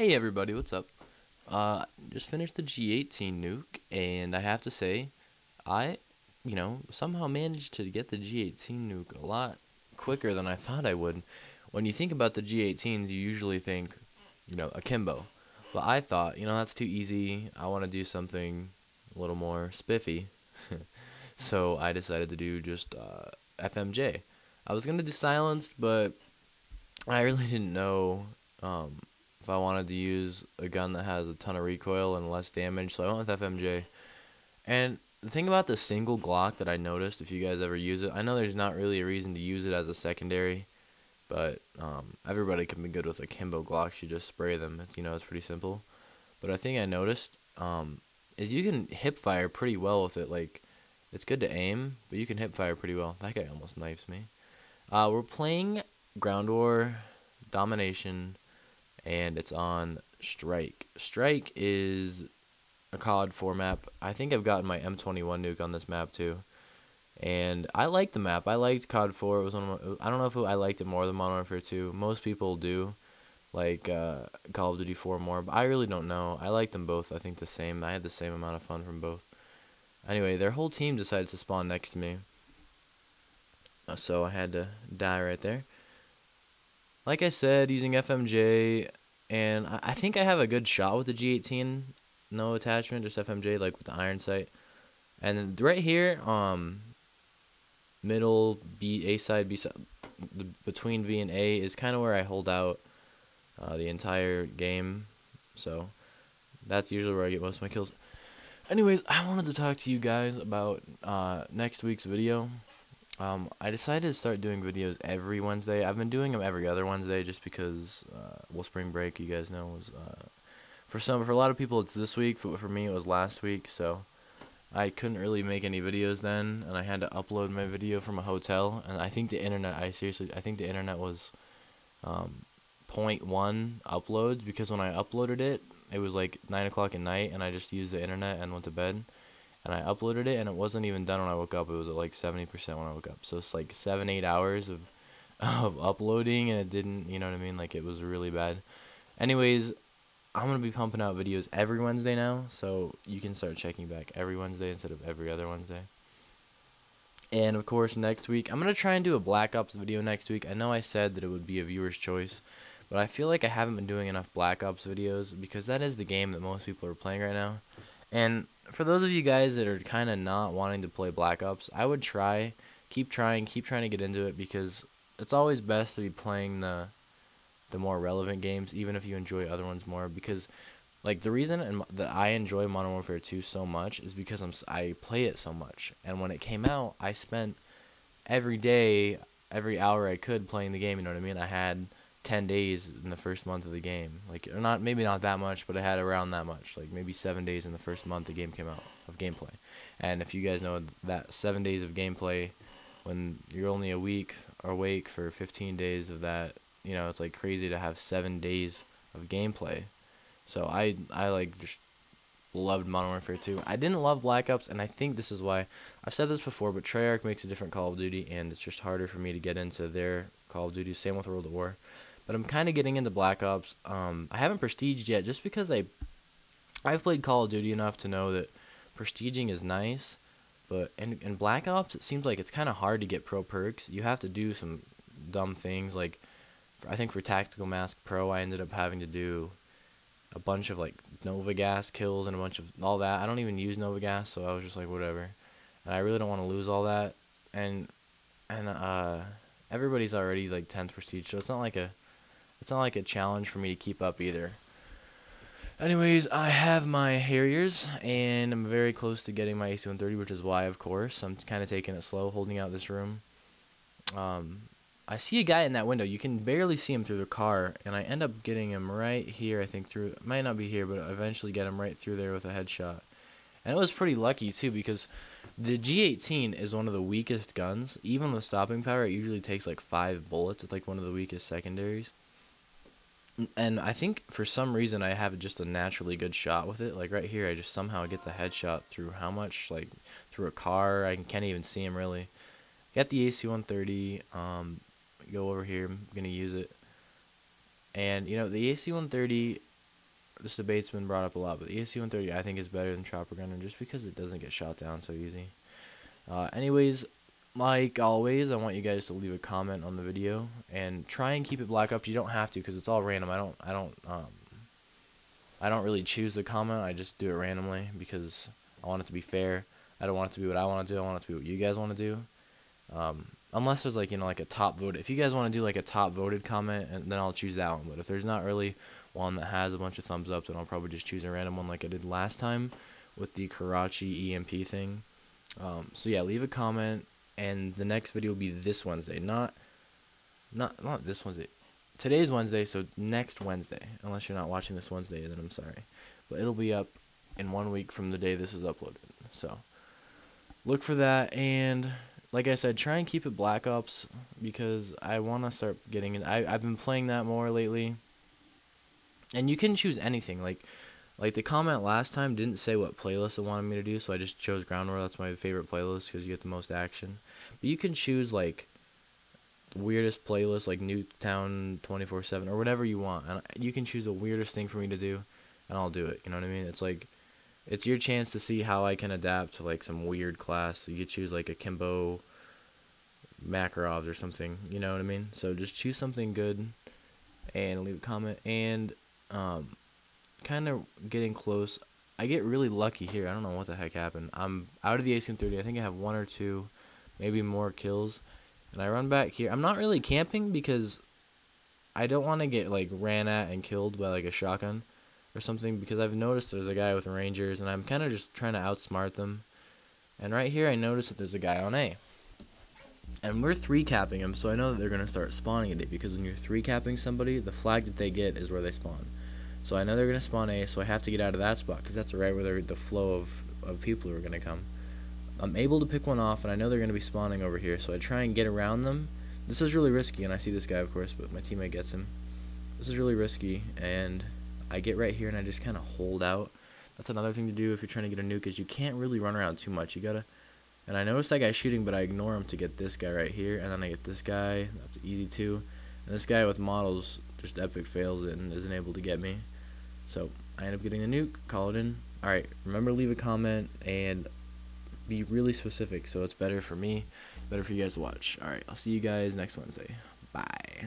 Hey everybody, what's up? Just finished the G18 nuke, and I have to say, somehow managed to get the G18 nuke a lot quicker than I thought I would. When you think about the G18s, you usually think, akimbo. But I thought, that's too easy. I want to do something a little more spiffy. So I decided to do just FMJ. I was gonna do silenced, but I really didn't know if I wanted to use a gun that has a ton of recoil and less damage, so I went with FMJ. And the thing about the single Glock that I noticed, if you guys ever use it, I know there's not really a reason to use it as a secondary, but everybody can be good with akimbo Glocks. You just spray them. It's pretty simple. But a thing I noticed is you can hip fire pretty well with it. Like, it's good to aim, but you can hip fire pretty well. That guy almost knifes me. We're playing Ground War, Domination, and it's on Strike. Strike is a COD 4 map. I think I've gotten my M21 nuke on this map too. And I like the map. I liked COD 4. It was one of my, I don't know if I liked it more than Modern Warfare 2. Most people do like Call of Duty 4 more, but I really don't know. I like them both, I think, the same. I had the same amount of fun from both. Anyway, their whole team decided to spawn next to me. So I had to die right there. Like I said, using FMJ, and I think I have a good shot with the G18. No attachment, just FMJ, like with the iron sight. And then right here, middle B, A side, B side, between B and A is kind of where I hold out the entire game. So that's usually where I get most of my kills. Anyways, I wanted to talk to you guys about next week's video. I decided to start doing videos every Wednesday. I've been doing them every other Wednesday just because, spring break, you guys know, was, for a lot of people it's this week, but for me it was last week, so I couldn't really make any videos then, and I had to upload my video from a hotel, and I think the internet, I think the internet was, .1 uploads, because when I uploaded it, it was like 9 o'clock at night, and I just used the internet and went to bed. And I uploaded it, and it wasn't even done when I woke up. It was at like 70% when I woke up. So it's like 7-8 hours of uploading, and it didn't, you know what I mean? Like, it was really bad. Anyways, I'm going to be pumping out videos every Wednesday now, so you can start checking back every Wednesday instead of every other Wednesday. And, of course, next week, I'm going to try and do a Black Ops video next week. I know I said that it would be a viewer's choice, but I feel like I haven't been doing enough Black Ops videos because that is the game that most people are playing right now. And for those of you guys that are kind of not wanting to play Black Ops, I would keep trying to get into it, because it's always best to be playing the more relevant games, even if you enjoy other ones more. Because, like, the reason that I enjoy Modern Warfare 2 so much is because I play it so much. And when it came out, I spent every day, every hour I could playing the game. You know what I mean? I had 10 days in the first month of the game, like, or not, maybe not that much, but I had around that much, like maybe 7 days in the first month the game came out of gameplay. And if you guys know that 7 days of gameplay, when you're only a week awake for 15 days of that, it's like crazy to have 7 days of gameplay. So I like just loved Modern Warfare 2. I didn't love Black Ops, and I think this is why. I've said this before, but Treyarch makes a different Call of Duty, and it's just harder for me to get into their Call of Duty. Same with World at War. But I'm kind of getting into Black Ops. I haven't prestiged yet, just because I've played Call of Duty enough to know that prestiging is nice. But in Black Ops, it seems like it's kind of hard to get pro perks. You have to do some dumb things. Like, I think for Tactical Mask Pro, I ended up having to do a bunch of, like, Nova Gas kills and a bunch of all that. I don't even use Nova Gas, so I was just like, whatever. And I really don't want to lose all that. And everybody's already, like, 10th prestige, so it's not like a challenge for me to keep up either. Anyways, I have my Harriers, and I'm very close to getting my AC-130, which is why, of course, I'm kind of taking it slow, holding out this room. I see a guy in that window. You can barely see him through the car, and I end up getting him right here, I think, through. It might not be here, but I eventually get him right through there with a headshot. And it was pretty lucky, too, because the G18 is one of the weakest guns. Even with stopping power, it usually takes like 5 bullets. It's like one of the weakest secondaries. And I think for some reason I have just a naturally good shot with it. Like right here, I just somehow get the headshot through how much? Like through a car. I can't even see him really. Got the AC-130. Go over here. I'm going to use it. And, the AC-130 this debate's been brought up a lot, but the AC-130 I think is better than Chopper Gunner just because it doesn't get shot down so easy. Anyways, like always, I want you guys to leave a comment on the video and try and keep it black up. You don't have to because it's all random. I don't really choose the comment. I just do it randomly because I want it to be fair. I don't want it to be what I want to do. I want it to be what you guys want to do. Unless there's like, you know, like a top voted. If you guys want to do like a top voted comment, and then I'll choose that one. But if there's not really one that has a bunch of thumbs up, then I'll probably just choose a random one like I did last time with the Karachi EMP thing. So yeah, leave a comment, and the next video will be this Wednesday. Not this Wednesday. Today's Wednesday, so next Wednesday. Unless you're not watching this Wednesday, then I'm sorry. But it'll be up in 1 week from the day this is uploaded. So look for that, and like I said, try and keep it Black Ops because I want to start getting in. I've been playing that more lately, and you can choose anything. Like the comment last time didn't say what playlist it wanted me to do, so I just chose Ground War. That's my favorite playlist because you get the most action. But you can choose like the weirdest playlist, like Nuketown 24/7 or whatever you want, and you can choose the weirdest thing for me to do, and I'll do it. You know what I mean? It's like, it's your chance to see how I can adapt to like some weird class. So you could choose like a Kimbo Makarovs or something. You know what I mean? So just choose something good and leave a comment. And kind of getting close. I get really lucky here. I don't know what the heck happened. I'm out of the AC-130. I think I have 1 or 2, maybe more kills. And I run back here. I'm not really camping because I don't want to get like ran at and killed by like a shotgun or something, because I've noticed there's a guy with Rangers and I'm kind of just trying to outsmart them. And right here I noticed that there's a guy on A. And we're 3-capping him, so I know that they're going to start spawning at it, because when you're 3-capping somebody, the flag that they get is where they spawn. So I know they're going to spawn A, so I have to get out of that spot because that's right where the flow of people are going to come. I'm able to pick one off, and I know they're going to be spawning over here, so I try and get around them. This is really risky, and I see this guy, of course, but my teammate gets him. This is really risky, and I get right here, and I just kind of hold out. That's another thing to do if you're trying to get a nuke, is you can't really run around too much. You gotta. And I noticed that guy shooting, but I ignore him to get this guy right here, and then I get this guy. That's easy too. And this guy with models just epic fails it and isn't able to get me. So I end up getting the nuke. Call it in. All right. Remember to leave a comment and be really specific, so it's better for me, better for you guys to watch. All right. I'll see you guys next Wednesday. Bye.